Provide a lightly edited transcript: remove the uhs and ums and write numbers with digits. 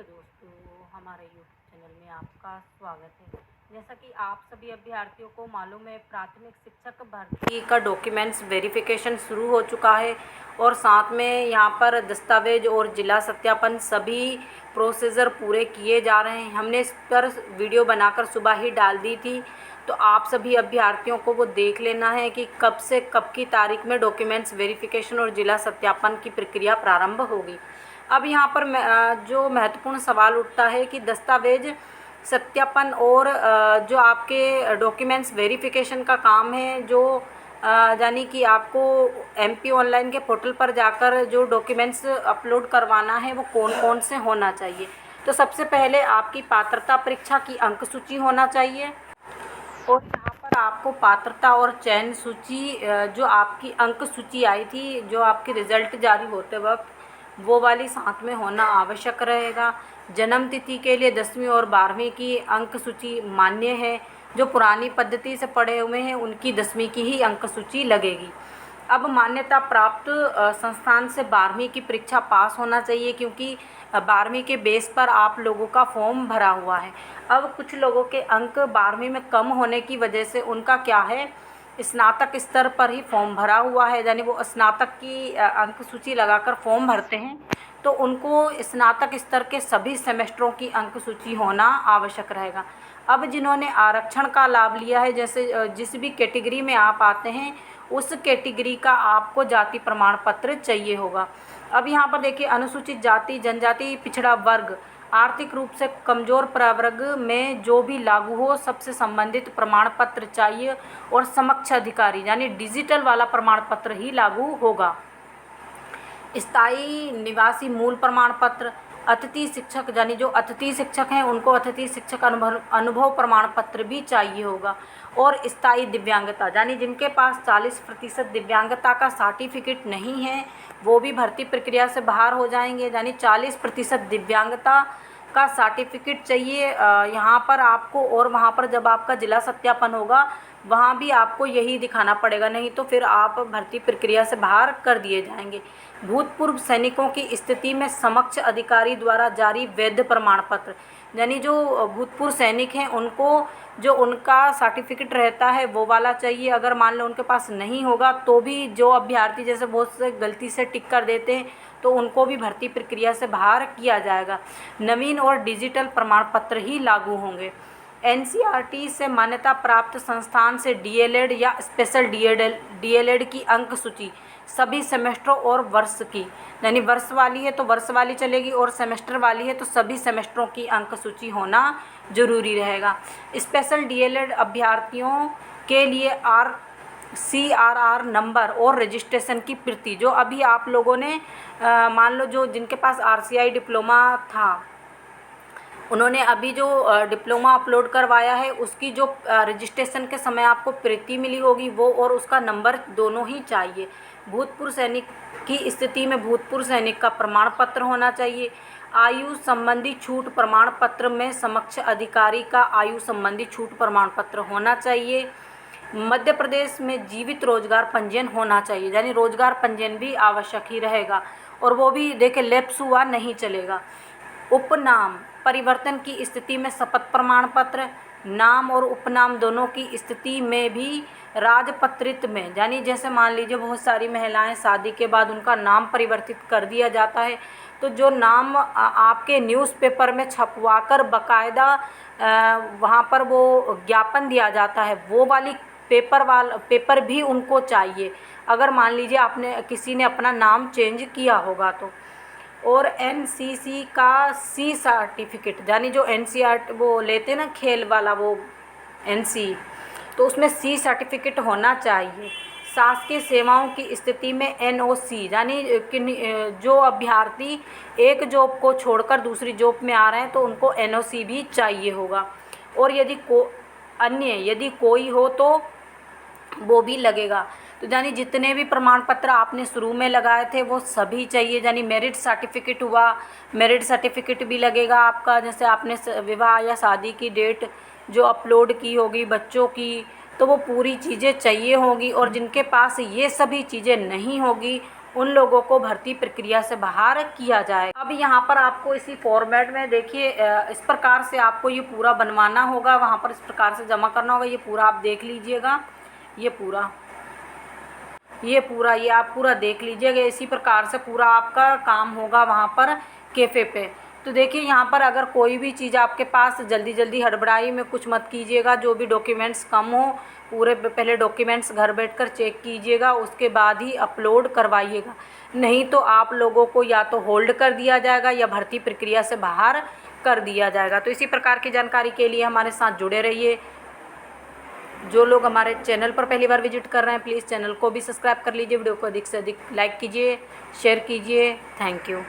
Hello दोस्तों, हमारे YouTube channel में आपका स्वागत है। जैसा कि आप सभी अभ्यर्थियों को मालूम है, प्राथमिक शिक्षक भर्ती का डॉक्यूमेंट्स वेरिफिकेशन शुरू हो चुका है और साथ में यहाँ पर दस्तावेज और जिला सत्यापन सभी प्रोसीजर पूरे किए जा रहे हैं। हमने इस पर वीडियो बनाकर सुबह ही डाल दी थी, तो आप सभी अभ्यर्थियों को वो देख लेना है कि कब से कब की तारीख में डॉक्यूमेंट्स वेरिफिकेशन और जिला सत्यापन की प्रक्रिया प्रारंभ होगी। अब यहाँ पर जो महत्वपूर्ण सवाल उठता है कि दस्तावेज सत्यापन और जो आपके डॉक्यूमेंट्स वेरिफिकेशन का काम है, जो यानी कि आपको एमपी ऑनलाइन के पोर्टल पर जाकर जो डॉक्यूमेंट्स अपलोड करवाना है वो कौन कौन से होना चाहिए। तो सबसे पहले आपकी पात्रता परीक्षा की अंक सूची होना चाहिए और यहाँ पर आपको पात्रता और चयन सूची जो आपकी अंक सूची आई थी, जो आपकी रिज़ल्ट जारी होते वक्त, वो वाली साथ में होना आवश्यक रहेगा। जन्म तिथि के लिए 10वीं और 12वीं की अंक सूची मान्य है। जो पुरानी पद्धति से पढ़े हुए हैं उनकी 10वीं की ही अंक सूची लगेगी। अब मान्यता प्राप्त संस्थान से 12वीं की परीक्षा पास होना चाहिए, क्योंकि 12वीं के बेस पर आप लोगों का फॉर्म भरा हुआ है। अब कुछ लोगों के अंक 12वीं में कम होने की वजह से उनका क्या है, स्नातक स्तर पर ही फॉर्म भरा हुआ है, यानी वो स्नातक की अंक सूची लगाकर फॉर्म भरते हैं, तो उनको स्नातक स्तर के सभी सेमेस्टरों की अंक सूची होना आवश्यक रहेगा। अब जिन्होंने आरक्षण का लाभ लिया है, जैसे जिस भी कैटेगरी में आप आते हैं उस कैटेगरी का आपको जाति प्रमाण पत्र चाहिए होगा। अब यहाँ पर देखिए, अनुसूचित जाति, जनजाति, पिछड़ा वर्ग, आर्थिक रूप से कमज़ोर प्रवर्ग में जो भी लागू हो सबसे संबंधित प्रमाण पत्र चाहिए और समक्ष अधिकारी यानी डिजिटल वाला प्रमाण पत्र ही लागू होगा। स्थायी निवासी मूल प्रमाण पत्र, अतिथि शिक्षक यानी जो अतिथि शिक्षक हैं उनको अतिथि शिक्षक अनुभव प्रमाण पत्र भी चाहिए होगा। और स्थायी दिव्यांगता यानी जिनके पास 40% दिव्यांगता का सर्टिफिकेट नहीं है वो भी भर्ती प्रक्रिया से बाहर हो जाएंगे, यानी 40% दिव्यांगता का सर्टिफिकेट चाहिए यहाँ पर आपको। और वहाँ पर जब आपका जिला सत्यापन होगा वहाँ भी आपको यही दिखाना पड़ेगा, नहीं तो फिर आप भर्ती प्रक्रिया से बाहर कर दिए जाएंगे। भूतपूर्व सैनिकों की स्थिति में समक्ष अधिकारी द्वारा जारी वैध प्रमाण पत्र, यानी जो भूतपूर्व सैनिक हैं उनको जो उनका सर्टिफिकेट रहता है वो वाला चाहिए। अगर मान लो उनके पास नहीं होगा तो भी जो अभ्यर्थी जैसे बहुत से गलती से टिक कर देते हैं तो उनको भी भर्ती प्रक्रिया से बाहर किया जाएगा। नवीन और डिजिटल प्रमाण पत्र ही लागू होंगे। एनसीईआरटी से मान्यता प्राप्त संस्थान से डीएलएड या स्पेशल डीएलएड की अंक सूची सभी सेमेस्टरों और वर्ष की, यानी वर्ष वाली है तो वर्ष वाली चलेगी और सेमेस्टर वाली है तो सभी सेमेस्टरों की अंक सूची होना जरूरी रहेगा। स्पेशल डीएलएड अभ्यर्थियों के लिए CRR नंबर और रजिस्ट्रेशन की प्रति, जो अभी आप लोगों ने मान लो जो जिनके पास RCI डिप्लोमा था उन्होंने अभी जो डिप्लोमा अपलोड करवाया है उसकी जो रजिस्ट्रेशन के समय आपको प्रति मिली होगी वो और उसका नंबर दोनों ही चाहिए। भूतपूर्व सैनिक की स्थिति में भूतपूर्व सैनिक का प्रमाण पत्र होना चाहिए। आयु संबंधी छूट प्रमाण पत्र में समक्ष अधिकारी का आयु संबंधी छूट प्रमाण पत्र होना चाहिए। मध्य प्रदेश में जीवित रोजगार पंजीयन होना चाहिए, यानी रोजगार पंजीयन भी आवश्यक ही रहेगा और वो भी देखे लैप्स हुआ नहीं चलेगा। उपनाम परिवर्तन की स्थिति में शपथ प्रमाण पत्र, नाम और उपनाम दोनों की स्थिति में भी राजपत्रित में, यानी जैसे मान लीजिए बहुत सारी महिलाएं शादी के बाद उनका नाम परिवर्तित कर दिया जाता है, तो जो नाम आपके न्यूज़पेपर में छपवाकर बाकायदा वहाँ पर वो ज्ञापन दिया जाता है वो वाली पेपर भी उनको चाहिए, अगर मान लीजिए आपने किसी ने अपना नाम चेंज किया होगा तो। और एनसीसी का सी सर्टिफिकेट, यानी जो एनसीआर वो लेते ना खेल वाला वो एनसी, तो उसमें सी सर्टिफिकेट होना चाहिए। शासकीय सेवाओं की स्थिति में एनओसी, यानी जो अभ्यर्थी एक जॉब को छोड़कर दूसरी जॉब में आ रहे हैं तो उनको एनओसी भी चाहिए होगा। और यदि कोई हो तो वो भी लगेगा। तो यानी जितने भी प्रमाण पत्र आपने शुरू में लगाए थे वो सभी चाहिए, यानी मेरिट सर्टिफिकेट हुआ, मेरिट सर्टिफिकेट भी लगेगा आपका, जैसे आपने विवाह या शादी की डेट जो अपलोड की होगी बच्चों की, तो वो पूरी चीज़ें चाहिए होगी। और जिनके पास ये सभी चीज़ें नहीं होगी उन लोगों को भर्ती प्रक्रिया से बाहर किया जाए। अब यहाँ पर आपको इसी फॉर्मेट में देखिए इस प्रकार से आपको ये पूरा बनवाना होगा, वहाँ पर इस प्रकार से जमा करना होगा। ये पूरा आप देख लीजिएगा, ये आप पूरा देख लीजिएगा। इसी प्रकार से पूरा आपका काम होगा वहाँ पर कैफ़े पे। तो देखिए यहाँ पर अगर कोई भी चीज़ आपके पास जल्दी हड़बड़ाई में कुछ मत कीजिएगा। जो भी डॉक्यूमेंट्स कम हो पूरे पहले डॉक्यूमेंट्स घर बैठकर चेक कीजिएगा, उसके बाद ही अपलोड करवाइएगा। नहीं तो आप लोगों को या तो होल्ड कर दिया जाएगा या भर्ती प्रक्रिया से बाहर कर दिया जाएगा। तो इसी प्रकार की जानकारी के लिए हमारे साथ जुड़े रहिए। जो लोग हमारे चैनल पर पहली बार विजिट कर रहे हैं प्लीज़ चैनल को भी सब्सक्राइब कर लीजिए। वीडियो को अधिक से अधिक लाइक कीजिए, शेयर कीजिए। Thank you.